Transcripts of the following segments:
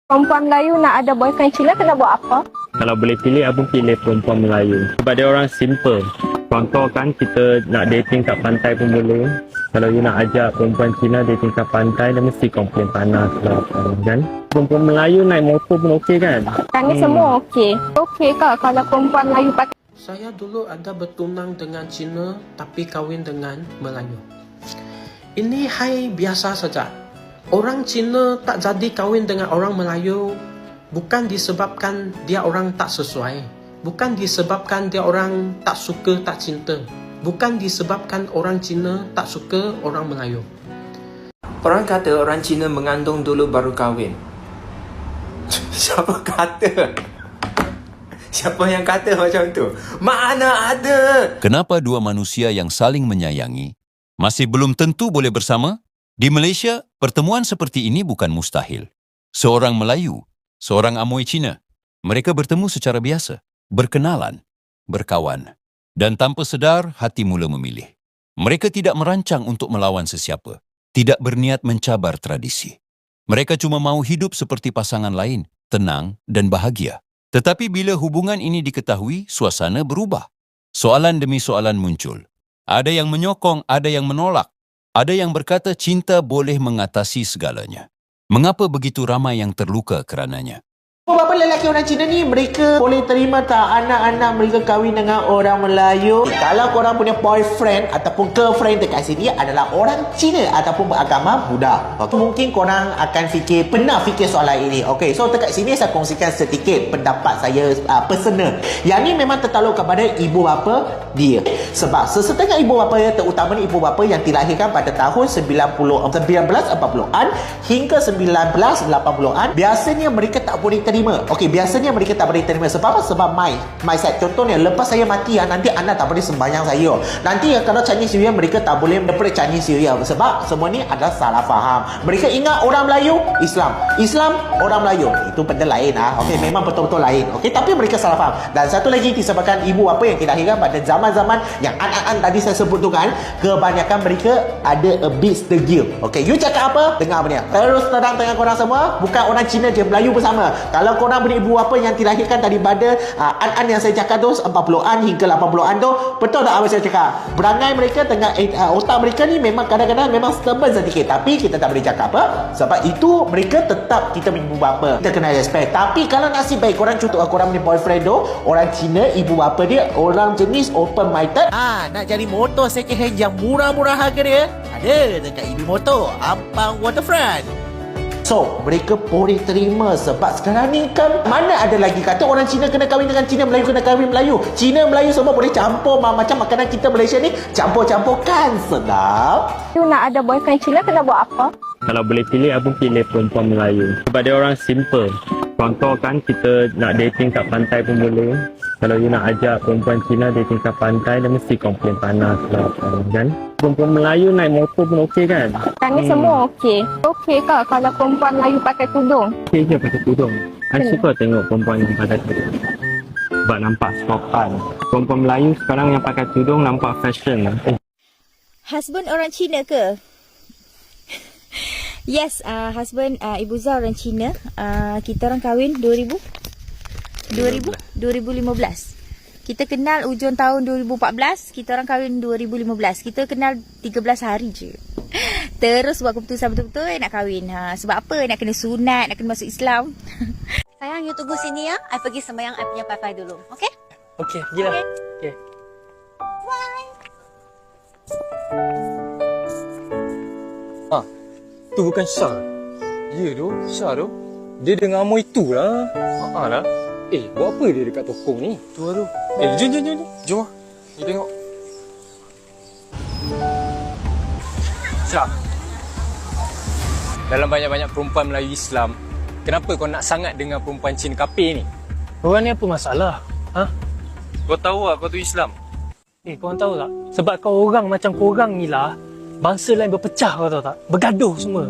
Perempuan Melayu nak ada boyfriend Cina kena buat apa? Kalau boleh pilih, abang pilih perempuan Melayu. Sebab dia orang simple. Contoh kan, kita nak dating kat pantai pun boleh. Kalau you nak ajak perempuan Cina dating kat pantai, dia mesti komplain panas lah. Kan? Perempuan Melayu naik motor pun okey kan? Ni semua okey. Okey ke kalau perempuan Melayu pakai? Saya dulu ada bertunang dengan Cina tapi kahwin dengan Melayu. Ini hai biasa saja. Orang Cina tak jadi kahwin dengan orang Melayu bukan disebabkan dia orang tak sesuai. Bukan disebabkan dia orang tak suka, tak cinta. Bukan disebabkan orang Cina tak suka orang Melayu. Orang kata orang Cina mengandung dulu baru kahwin. Siapa kata? Siapa yang kata macam tu? Mana ada? Kenapa dua manusia yang saling menyayangi masih belum tentu boleh bersama? Di Malaysia, pertemuan seperti ini bukan mustahil. Seorang Melayu, seorang Amoy Cina, mereka bertemu secara biasa, berkenalan, berkawan, dan tanpa sedar hati mula memilih. Mereka tidak merancang untuk melawan sesiapa, tidak berniat mencabar tradisi. Mereka cuma mahu hidup seperti pasangan lain, tenang dan bahagia. Tetapi bila hubungan ini diketahui, suasana berubah. Soalan demi soalan muncul. Ada yang menyokong, ada yang menolak. Ada yang berkata cinta boleh mengatasi segalanya. Mengapa begitu ramai yang terluka kerananya? Beberapa lelaki orang Cina ni, mereka boleh terima tak anak-anak mereka kahwin dengan orang Melayu? Kalau korang punya boyfriend ataupun girlfriend dekat sini adalah orang Cina ataupun beragama Buddha, mungkin korang akan pernah fikir soalan ini. Okay, so dekat sini saya kongsikan sedikit pendapat saya personal. Yang ni memang tertakluk kepada ibu bapa dia. Sebab sesetengah ibu bapa dia, terutamanya ibu bapa yang dilahirkan pada tahun 1940-an hingga 1980-an, biasanya mereka tak boleh terima. Okey, biasanya mereka tak boleh terima. Sebab apa? Sebab mindset. Contohnya, lepas saya mati, nanti anak tak boleh sembahyang saya. Nanti kalau Chinese New Year, mereka tak boleh daripada Chinese New Year. Sebab semua ni adalah salah faham. Mereka ingat orang Melayu, Islam. Islam, orang Melayu. Itu benda lain. Okey, memang betul-betul lain. Okey, tapi mereka salah faham. Dan satu lagi disebabkan ibu bapa yang dilahirkan pada zaman-zaman yang an tadi saya sebut tu kan, kebanyakan mereka ada a bit degil. Okey, you cakap apa? Dengar apa ni? Terus terang dengan korang semua, bukan orang Cina je, Melayu bersama. Kalau korang beri ibu bapa yang dilahirkan daripada an yang saya cakap tu 40-an hingga 80-an tu, betul tak apa saya cakap? Berangai mereka dengan otak mereka ni memang kadang-kadang memang stubborn sedikit, tapi kita tak boleh cakap apa. Sebab itu mereka tetap kita punya ibu bapa, kita kena respect. Tapi kalau nasib baik korang contoh korang punya boyfriend tu orang Cina, ibu bapa dia orang jenis open minded, nak cari motor second hand yang murah-murah harga dia, ada dekat Ibi Motor Ampang Waterfront. So, mereka boleh terima sebab sekarang ni kan mana ada lagi kata orang Cina kena kahwin dengan Cina, Melayu kena kahwin Melayu. Cina, Melayu semua boleh campur, macam makanan kita Malaysia ni campur-campur kan sedap. You nak ada boyfriend Cina kena buat apa? Kalau boleh pilih, abang pilih perempuan Melayu. Sebab dia orang simple. Contoh kan, kita nak dating kat pantai pun boleh. Kalau you nak ajak perempuan Cina dating kat pantai, dia mesti komplain panas lah. Kan? Perempuan Melayu naik motor pun okey kan? Ni semua okey. Okey ke kalau perempuan Melayu pakai tudung? Okey je pakai tudung. Saya suka tengok perempuan yang pakai tudung. Sebab nampak sopan. Perempuan Melayu sekarang yang pakai tudung nampak fashion. Husband orang Cina ke? Yes, husband Ibu Zah orang Cina. Kita orang kahwin 2015. Kita kenal ujung tahun 2014, kita orang kahwin 2015. Kita kenal 13 hari je. Terus buat keputusan betul-betul nak kahwin. Sebab apa? Nak kena sunat, nak kena masuk Islam. Sayang, you tunggu sini ya. I pergi sembahyang I punya pai-pai dulu. Okay? Okey, pergilah. Okey. Tu bukan Syah. Ya tu, Syah tu. Dia dengan Amoy tu lah. Lah. Buat apa dia dekat toko ni? Tu lah tu. Jom. Jom lah. Ni tengok. Syah. Dalam banyak-banyak perempuan Melayu Islam, kenapa kau nak sangat dengan perempuan Cina kapir ni? Korang ni apa masalah? Kau tahu tak kau tu Islam? Korang tahu tak? Sebab kau orang macam korang ni lah, bangsa lain berpecah, kau tahu tak? Bergaduh semua.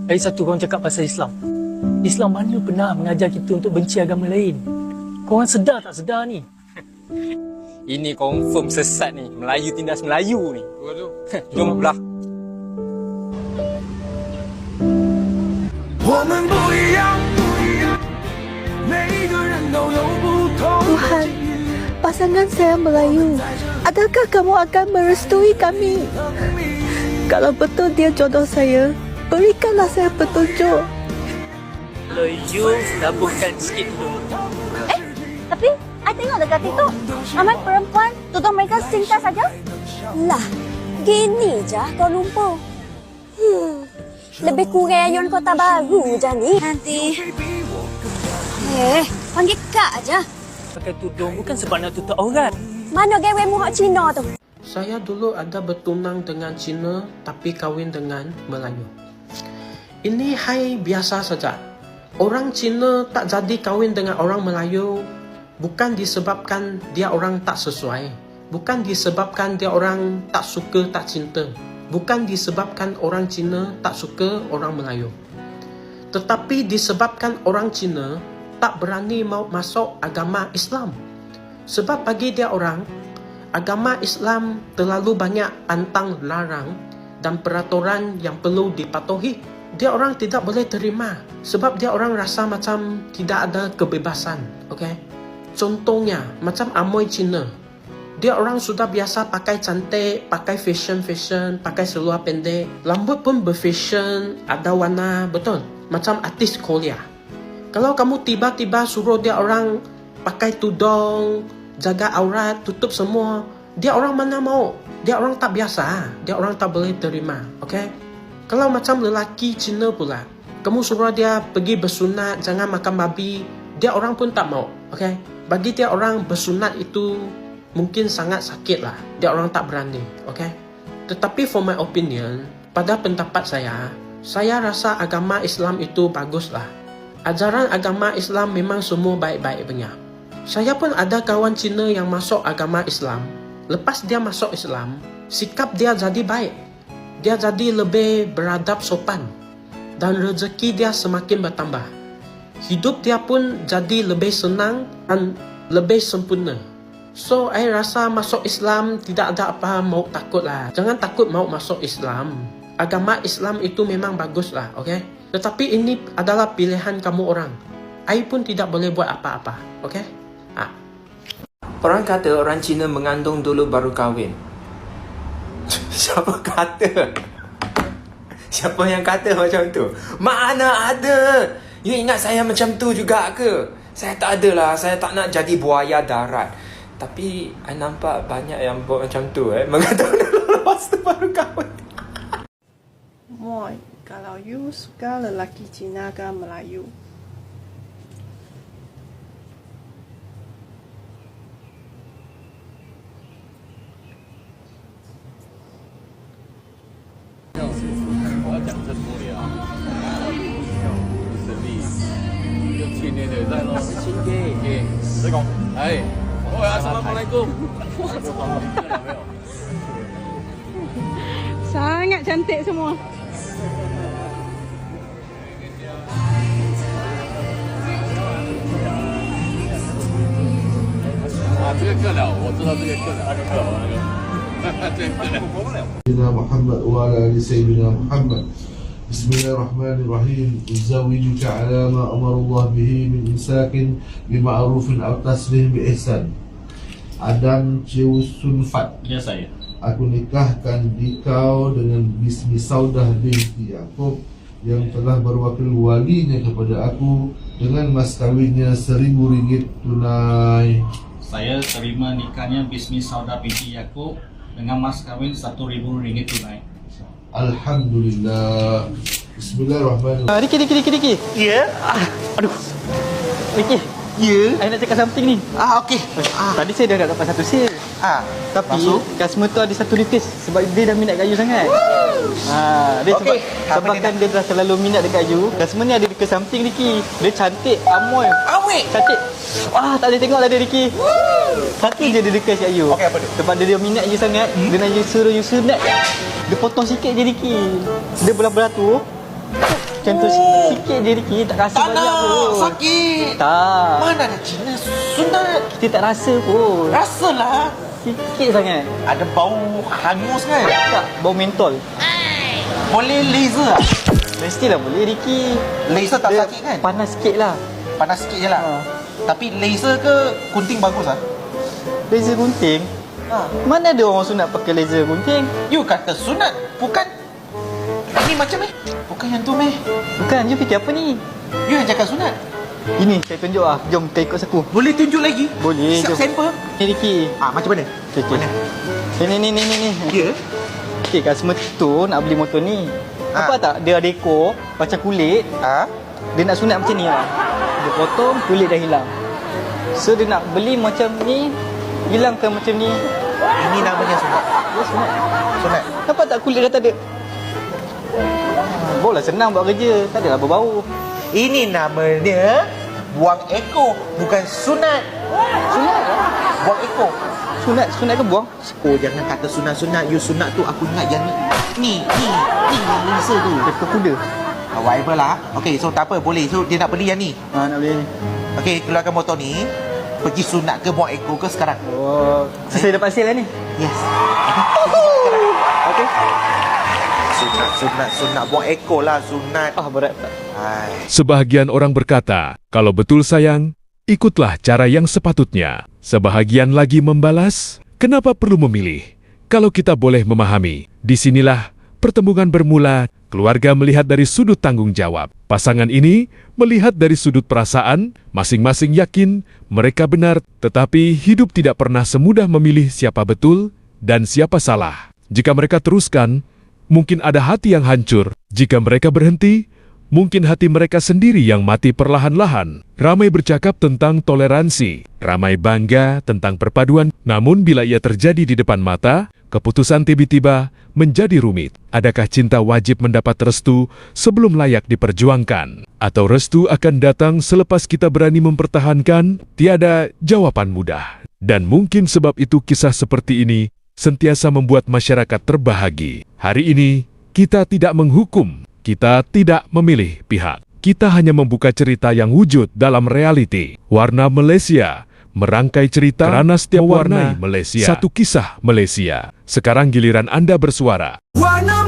Lagi satu, korang cakap pasal Islam. Islam mana pernah mengajar kita untuk benci agama lain? Korang sedar tak sedar ni? Ini confirm sesat ni. Melayu tindas Melayu ni. Jom belah. 我们不一样。pasangan saya Melayu. Adakah kamu akan merestui kami? Kalau betul dia jodoh saya, berikanlah saya petunjuk. Kalau you tabungkan sikit dulu. Tapi, I tengok dekat TikTok, ramai perempuan tutup mereka singkat saja. Lah, gini je Kuala Lumpur. Lebih kurang Yon Kota Baru je ni. Nanti... panggil Kak aja. Pakai tudung bukan sebab nak tutup aurat. Mana gewemu hak Cina tu? Saya dulu ada bertunang dengan Cina tapi kahwin dengan Melayu. Ini hai biasa saja. Orang Cina tak jadi kahwin dengan orang Melayu bukan disebabkan dia orang tak sesuai. Bukan disebabkan dia orang tak suka, tak cinta. Bukan disebabkan orang Cina tak suka orang Melayu. Tetapi disebabkan orang Cina tak berani mau masuk agama Islam. Sebab bagi dia orang, agama Islam terlalu banyak pantang larang dan peraturan yang perlu dipatuhi. Dia orang tidak boleh terima sebab dia orang rasa macam tidak ada kebebasan. Okay? Contohnya, macam amoy Cina. Dia orang sudah biasa pakai cantik, pakai fashion, pakai seluar pendek. Rambut pun berfashion, ada warna, betul. Macam artis Korea. Kalau kamu tiba-tiba suruh dia orang pakai tudung, jaga aurat, tutup semua, dia orang mana mau? Dia orang tak biasa. Dia orang tak boleh terima. Okay? Kalau macam lelaki Cina pula, kamu suruh dia pergi bersunat, jangan makan babi, dia orang pun tak mau. Okay? Bagi dia orang bersunat itu mungkin sangat sakit lah. Dia orang tak berani. Okay? Tetapi for my opinion, pada pendapat saya rasa agama Islam itu bagus lah. Ajaran agama Islam memang semua baik-baik punya. Saya pun ada kawan Cina yang masuk agama Islam. Lepas dia masuk Islam, sikap dia jadi baik. Dia jadi lebih beradab sopan. Dan rezeki dia semakin bertambah. Hidup dia pun jadi lebih senang dan lebih sempurna. So, saya rasa masuk Islam tidak ada apa mau takut lah. Jangan takut mau masuk Islam. Agama Islam itu memang bagus lah, okay? Tetapi ini adalah pilihan kamu orang. Saya pun tidak boleh buat apa-apa, okay? Orang kata orang Cina mengandung dulu baru kahwin. Siapa kata? Siapa yang kata macam tu? Mana ada? You ingat saya macam tu juga ke? Saya tak ada lah. Saya tak nak jadi buaya darat. Tapi I nampak banyak yang buat macam tu mengandung dulu lepas tu baru kahwin. Moi, kalau you suka lelaki Cina ke Melayu? Assalamualaikum. Sangat cantik semua. 这个更了，我知道这个更了，这个更了。 سيدنا محمد وعلى آل سيدنا محمد بسم الله الرحمن الرحيم أزوجك على ما أمر الله به من إمساك بمعروف أو تسريح بإحسان Adam Cheusun Fat. Ya, saya. Aku nikahkan dikau dengan Bismi Saudah binti Yaakob yang telah berwakil walinya kepada aku dengan mas kawinnya RM1,000 tunai. Saya terima nikahnya Bismi Saudah binti Yaakob dengan mas kawin RM1,000 tunai. Alhamdulillah. Bismillahirrahmanirrahim. Riki. Ya? Aduh. Riki. Ya? Saya nak cakap something ni. Okey. Tadi saya dah dapat satu sale. Tapi customer tu ada satu request sebab dia dah minat kat you sangat. Dia sebab kan dia dah terlalu minat dekat you. Customer ni ada request something Riki. Dia cantik, amoy. Cantik. Tak boleh tengok lah dia Riki. Satu je dia request kat you. Okey, apa dia? Sebab dia minat you sangat, dia nak you suruh you sunat. Dia potong sikit je Riki. Dia belah-belah tu macam tu sikit je Riki, tak rasa banyak pun. Sakit. Tak. Mana ada Cina sunat? Kita tak rasa pun. Rasalah. Sikit sangat. Ada bau hangus kan? Tak, bau mentol. Boleh laser tak? Mestilah boleh Riki. Laser tak dia sakit kan? Panas sikit lah. Panas sikit je lah. Tapi laser ke gunting bagus lah? Laser gunting? Mana ada orang sunat pakai laser gunting? You kata sunat, bukan. Ini macam bukan yang tu Bukan, you fikir apa ni? You yang cakap sunat. Ini saya tunjuk jom kita ikut aku. Boleh tunjuk lagi? Boleh. Siap sampel? Ni Ricky. Macam mana? Mana? Ni. Ya? Okay, customer tu nak beli motor ni. Apa tak? Dia ada ekor, macam kulit. Dia nak sunat macam ni lah. Dia potong, kulit dah hilang. So dia nak beli macam ni, hilangkan macam ni. Ini namanya sunat. Ya, sunat. Nampak tak kulit dah tak ada? Boleh senang buat kerja, tak adalah berbau. Ini namanya buang ekor, bukan sunat. Sunat? Buang ekor. Sunat ke buang? Oh, jangan kata sunat-sunat. You sunat tu aku ingat yang ni laser tu. Ekor kuda. Whatever lah. Okay, so tak apa, boleh. So dia nak beli yang ni. Nak beli ni. Okay, keluarkan motor ni. Pergi sunat ke buang ekor ke sekarang? Oh, saya dapat sale lah ni. Yes. Okay. Sunat buang ekor lah, sunat. Berat tak? Sebahagian orang berkata, kalau betul sayang, ikutlah cara yang sepatutnya. Sebahagian lagi membalas, kenapa perlu memilih? Kalau kita boleh memahami, disinilah pertemuan bermula. Keluarga melihat dari sudut tanggung jawab. Pasangan ini melihat dari sudut perasaan, masing-masing yakin mereka benar, tetapi hidup tidak pernah semudah memilih siapa betul dan siapa salah. Jika mereka teruskan, mungkin ada hati yang hancur. Jika mereka berhenti, mungkin hati mereka sendiri yang mati perlahan-lahan. Ramai bercakap tentang toleransi, ramai bangga tentang perpaduan. Namun bila ia terjadi di depan mata, keputusan tiba-tiba menjadi rumit. Adakah cinta wajib mendapat restu sebelum layak diperjuangkan? Atau restu akan datang selepas kita berani mempertahankan? Tiada jawaban mudah. Dan mungkin sebab itu kisah seperti ini sentiasa membuat masyarakat terbahagi. Hari ini, kita tidak menghukum. Kita tidak memilih pihak. Kita hanya membuka cerita yang wujud dalam realiti. Warna Malaysia merangkai cerita kerana setiap warna Malaysia satu kisah Malaysia. Sekarang giliran Anda bersuara. Warna